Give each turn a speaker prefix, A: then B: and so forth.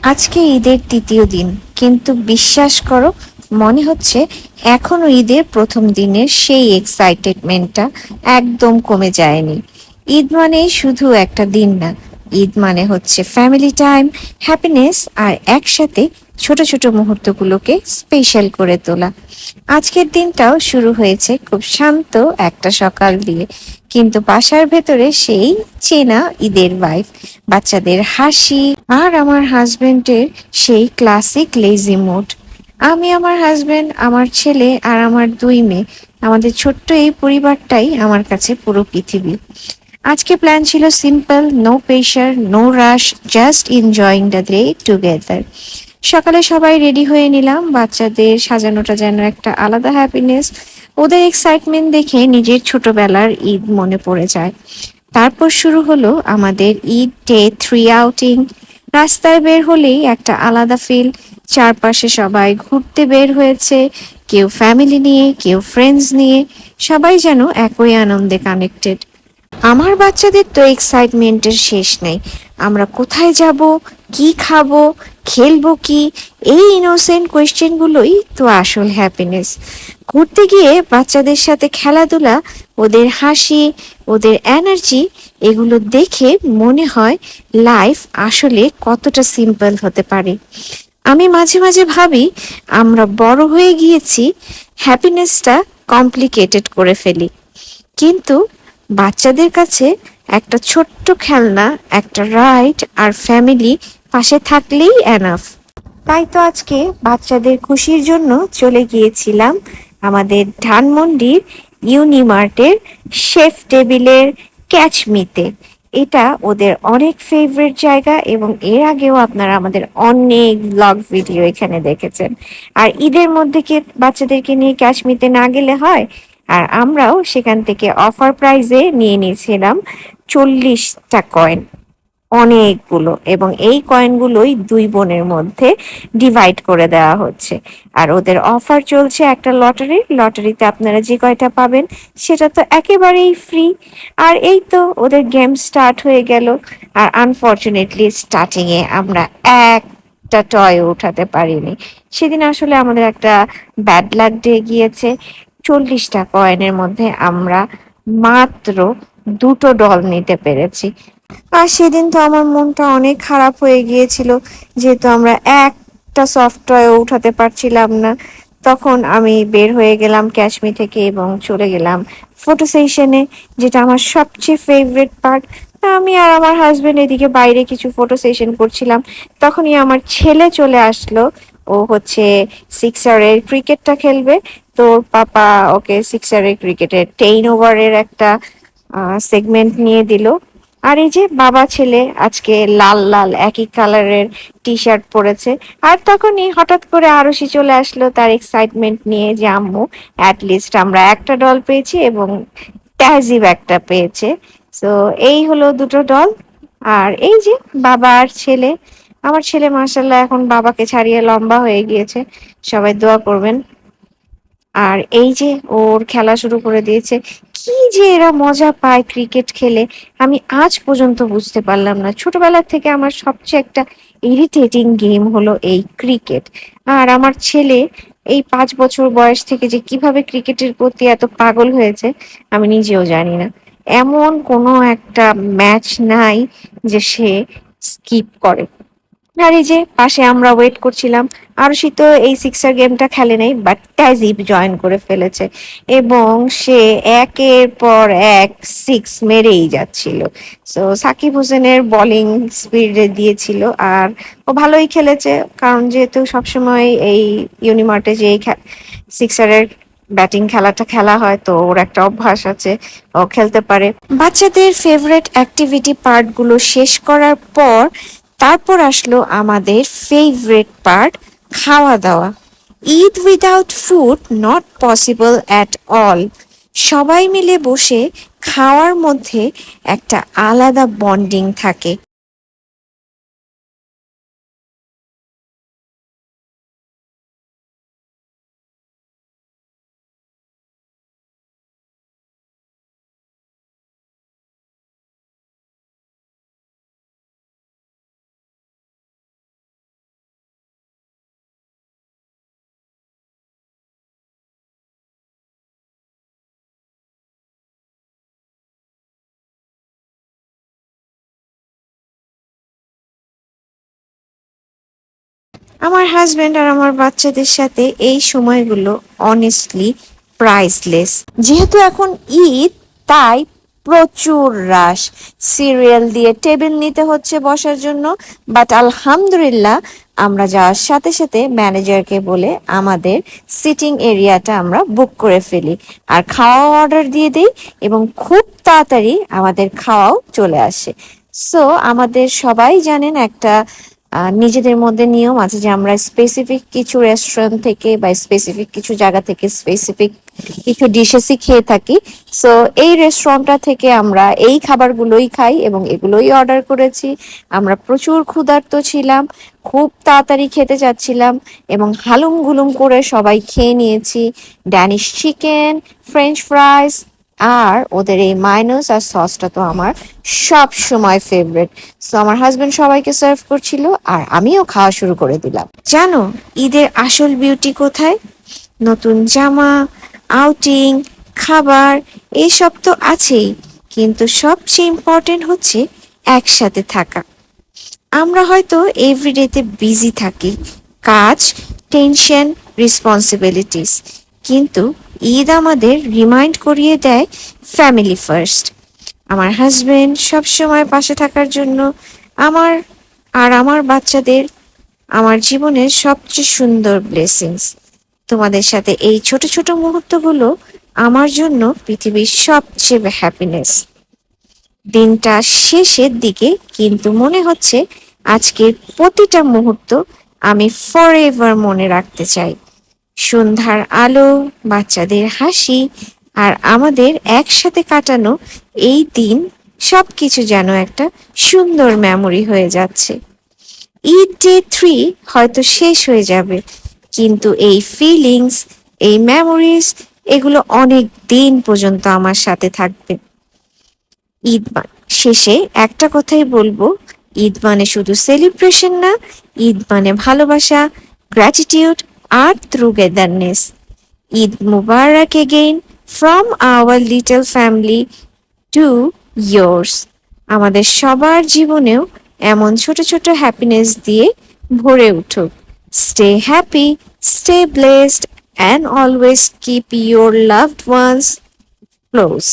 A: আজকে ঈদের তৃতীয় দিন, কিন্তু বিশ্বাস করো, মনে হচ্ছে এখনো ঈদের প্রথম দিনের সেই এক্সাইটেডমেন্টটা একদম কমে যায়নি। ঈদ মানে শুধু একটা দিন না, ঈদ মানে হচ্ছে ফ্যামিলি টাইম, হ্যাপিনেস আর একসাথে ছোট ছোট মুহূর্তগুলোকে স্পেশাল করে তোলা। আজকের দিনটাও শুরু হয়েছে খুব শান্ত একটা সকাল দিয়ে, কিন্তু বাসার ভেতরে সেই চেনা ঈদের ভাইব, বাচ্চাদের হাসি আর আমার হাজবেন্ডের সেই ক্লাসিক লেজি মুড। আমি, আমার হাজবেন্ড, আমার ছেলে আর আমার দুই মেয়ে, আমাদের ছোট্ট এই পরিবারটাই আমার কাছে পুরো পৃথিবী। আজকে প্ল্যান ছিল simple, no pressure, no rush, just enjoying the day together. সকালে সবাই রেডি হয়ে নিলাম, বাচ্চাদের সাজানোটা যেন একটা আলাদা হ্যাপিনেস। ওদের এক্সাইটমেন্ট দেখে নিজের ছোটবেলার ঈদ মনে পড়ে যায়। তারপর শুরু হলো আমাদের ঈদ ডে 3 আউটিং। রাস্তায় বের হলেই একটা আলাদা ফিল। চারপাশে সবাই ঘুরতে বের হয়েছে, কেউ ফ্যামিলি নিয়ে, কেউ ফ্রেন্ডস নিয়ে, সবাই যেন একই আনন্দে কানেক্টেড। আমার বাচ্চাদের তো এক্সাইটমেন্টের শেষ নেই। আমরা কোথায় যাব, কি খাবো, খেলবো কি, এই ইনোসেন্ট কোয়েশ্চেনগুলোই তো আসল হ্যাপিনেস। ঘুরতে গিয়ে বাচ্চাদের সাথে খেলাধুলা, ওদের হাসি, ওদের এনার্জি, এগুলো দেখে মনে হয় লাইফ আসলে কতটা সিম্পল হতে পারে। আমি মাঝে মাঝে ভাবি, আমরা বড় হয়ে গিয়েছি, হ্যাপিনেসটা কমপ্লিকেটেড করে ফেলি। কিন্তু বাচ্চাদের কাছে একটা ছোট্ট খেলনা, একটা রাইড আর ফ্যামিলি পাশে থাকলেই এনাফ। তাই তো আজকে বাচ্চাদের খুশির জন্য চলে গিয়েছিলাম আমাদের ধানমন্ডির ইউনিমার্টের শেফ টেবিলের ক্যাচমিতে। এটা ওদের অনেক ফেভারিট জায়গা এবং এর আগেও আপনারা আমাদের অনেক ব্লগ ভিডিও এখানে দেখেছেন। আর ঈদের মধ্যে কি বাচ্চাদেরকে নিয়ে ক্যাচমিতে না গেলে হয়? আর আমরাও সেখান থেকে অফার প্রাইজে নিয়ে নিয়েছিলাম 40টা কয়েন, অনেকগুলো, এবং এই কয়েনগুলোই দুই বোনের মধ্যে ডিভাইড করে দেওয়া হচ্ছে। আর ওদের অফার চলছে একটা লটারিতে আপনারা যে কয়টা পাবেন সেটা তো একেবারেই ফ্রি। আর এই তো ওদের গেম স্টার্ট হয়ে গেল। আর আনফরচুনেটলি স্টার্টিং এ আমরা একটা টয় উঠাতে পারিনি। সেদিন আসলে আমাদের একটা ব্যাড লাক ডে গিয়েছে। 40টা কয়েনের মধ্যে আমরা মাত্র দুটো ডল নিতে পেরেছি। আর সেদিন তো আমার মনটা অনেক খারাপ হয়ে গিয়েছিল, যেহেতু আমরা একটা সফটওয়্যার উঠাতে পারছিলাম না। তখন আমি বের হয়ে গেলাম ক্যাশমি থেকে এবং চলে গেলাম ফটো সেশনে, যেটা আমার সবচেয়ে ফেভারিট পার্ট। আমি আর আমার হাজবেন্ড এদিকে বাইরে কিছু ফটো সেশন করছিলাম। তখনই আমার ছেলে চলে আসলো। ও হচ্ছে সিক্সারের ক্রিকেটটা খেলবে। তোর পাপা ওকে সিক্সারের ক্রিকেটের 10 ওভারের একটা সেগমেন্ট নিয়ে দিল। আর এই যে বাবা ছেলে আজকে লাল লাল একই কালারের টি শার্ট পরেছে। আর তখনই হঠাৎ করে আরুষি চলে আসলো তার এক্সাইটমেন্ট নিয়ে যে আম্মু, অ্যাটলিস্ট আমরা একটা ডল পেয়েছি এবং তাহজিব একটা পেয়েছে। তো এই হলো দুটো ডল। আর এই যে বাবা আর ছেলে, আমার ছেলে মাশাল্লাহ এখন বাবাকে ছাড়িয়ে লম্বা হয়ে গিয়েছে, সবাই দোয়া করবেন। আর এই যে ওর খেলা শুরু করে দিয়েছে। কি যে এরা মজা পায় ক্রিকেট খেলে, আমি আজ পর্যন্ত বুঝতে পারলাম না। ছোটবেলা থেকে আমার সবচেয়ে একটা ইরিটেটিং গেম হলো এই ক্রিকেট। আর আমার ছেলে এই 5 বছর বয়স থেকে যে কিভাবে ক্রিকেটের প্রতি এত পাগল হয়েছে আমি নিজেও জানি না। এমন কোনো একটা ম্যাচ নাই যে সে স্কিপ করে। আর এই যে পাশে আমরা ওয়েট করছিলাম। আরুষি তো এই সিক্সার গেমটা খেলে নাই, বাট তাজিব জয়েন করে ফেলেছে এবং সে একের পর এক সিক্স মেরেই যাচ্ছিল। সো সাকিব হোসেনের বোলিং স্পিডে দিয়েছিল। আর ও ভালোই খেলেছে, কারণ যেহেতু সবসময় এই ইউনিমার্টে যে সিক্সারের ব্যাটিং খেলাটা খেলা হয়, তো ওর একটা অভ্যাস আছে, ও খেলতে পারে। বাচ্চাদের ফেভারিট অ্যাক্টিভিটি পার্টগুলো শেষ করার পর তারপর আসলো আমাদের ফেভারিট পার্ট, খাওয়া দাওয়া। Eid without food not possible at all. সবাই মিলে বসে খাওয়ার মধ্যে একটা আলাদা বন্ডিং থাকে। আমার হাজবেন্ড আর আমার বাচ্চাদের সাথে এই সময়গুলো অনেস্টলি প্রাইসলেস। যেহেতু এখন ঈদ, তাই প্রচুর রাশ, সিরিয়াল দিয়ে টেবিল নিতে হচ্ছে বসার জন্য। বাট আলহামদুলিল্লাহ, আমরা যাওয়ার সাথে সাথে ম্যানেজারকে বলে আমাদের সিটিং এরিয়াটা আমরা বুক করে ফেলি আর খাওয়া অর্ডার দিয়ে দিই, এবং খুব তাড়াতাড়ি আমাদের খাওয়াও চলে আসে। সো আমাদের সবাই জানেন একটা নিজেদের মধ্যে নিয়ম আছে যে আমরা স্পেসিফিক কিছু রেস্টুরেন্ট থেকে বা স্পেসিফিক কিছু জায়গা থেকে স্পেসিফিক কিছু ডিশেসই খেয়ে থাকি। সো এই রেস্টুরেন্টটা থেকে আমরা এই খাবারগুলোই খাই এবং এগুলোই অর্ডার করেছি। আমরা প্রচুর ক্ষুধার্ত ছিলাম, খুব তাড়াতাড়ি খেতে চাচ্ছিলাম এবং হালুম ঘুলুম করে সবাই খেয়ে নিয়েছি। ড্যানিশ চিকেন, ফ্রেঞ্চ ফ্রাইস, আর ওদের এই মায়োনিজ আর সসটা তো আমার সব সময় ফেভারিট। সো আমার হাজবেন্ড সবাইকে সার্ভ করছিল আর আমিও খাওয়া শুরু করে দিলাম। জানো ঈদের আসল বিউটি কোথায়? নতুন জামা, আউটিং, খাবার, এসব তো আছেই, কিন্তু সবচেয়ে ইম্পর্টেন্ট হচ্ছে একসাথে থাকা। আমরা হয়তো এভরিডেতে বিজি থাকি, কাজ, টেনশন, রেসপন্সিবিলিটিস, কিন্তু ঈদ আমাদের রিমাইন্ড করিয়ে দেয় ফ্যামিলি ফার্স্ট। আমার হাজবেন্ড সবসময় পাশে থাকার জন্য আমার আমার বাচ্চাদের আমার জীবনের সবচেয়ে সুন্দর ব্লেসিংস। তোমাদের সাথে এই ছোট ছোট মুহূর্তগুলো আমার জন্য পৃথিবীর সবচেয়ে হ্যাপিনেস। দিনটা শেষের দিকে, কিন্তু মনে হচ্ছে আজকের প্রতিটা মুহূর্ত আমি ফরএভার মনে রাখতে চাই। সন্ধ্যার আলো, বাচ্চাদের হাসি আর আমাদের একসাথে কাটানো এই দিন, সবকিছু যেন একটা সুন্দর মেমোরি হয়ে যাচ্ছে। ঈদ ডে 3 হয়তো শেষ হয়ে যাবে, কিন্তু এই ফিলিংস, এই মেমোরিজ, এগুলো অনেক দিন পর্যন্ত আমার সাথে থাকবে। ঈদ শেষে একটা কথাই বলবো, ঈদ মানে শুধু সেলিব্রেশন না, ঈদ মানে ভালোবাসা, গ্র্যাটিটিউড আর togetherness. Eid Mubarak again from our little family to yours। আমাদের সবার জীবনেও এমন ছোট ছোট হ্যাপিনেস দিয়ে ভরে উঠুক। Stay happy, stay blessed, and always keep your loved ones close.